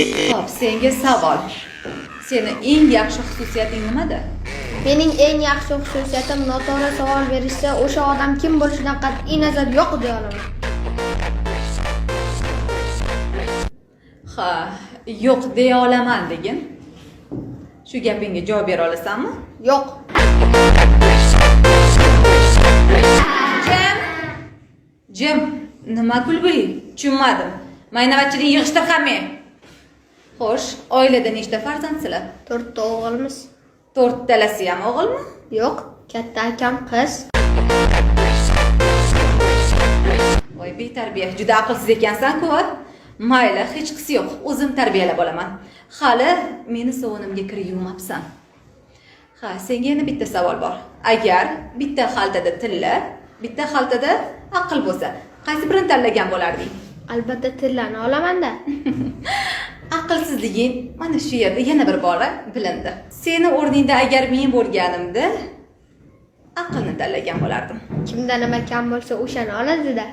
Xo'p, senga savol. Seni eng yaxshi xususiyating nimada? Mening eng yaxshi xususiyatim noto'g'ri savol berishsa, o'sha odam kim bo'lishidan qat'iy nazar yo'q deya olaman. Ha, yo'q deya olaman degin. Shu gapingga javob bera olasanmi? Yo'q. Jim, nima kulbi? Tushunmadim. Maynavachchilik yig'ishtir hamma. Xo'sh, oilada nechta farzandsizlar? 4 ta o'g'ilmiz. 4 talasi ham o'g'ilmi? Yo'q, katta akam qiz. Voy, betarbiya, juda aqlsiz ekansan-ku. Mayli, hech qisi yo'q. O'zim tarbiyalab olaman. Hali meni sovunimga kir yuvmabsan. Ha, senga yana bitta savol bor. Agar bitta xaltada tilla, bitta xaltada aql bo'lsa, qaysi birini tanlagan bo'larding? Albatta tillani olaman-da. Aqlsizliging mana shu yerda yana bir bora bilindi. Seni o'rningda agar men bo'lganimda aqlni tanlagan bo'lardim. Kimda nima kam bo'lsa, o'shani oladi-da.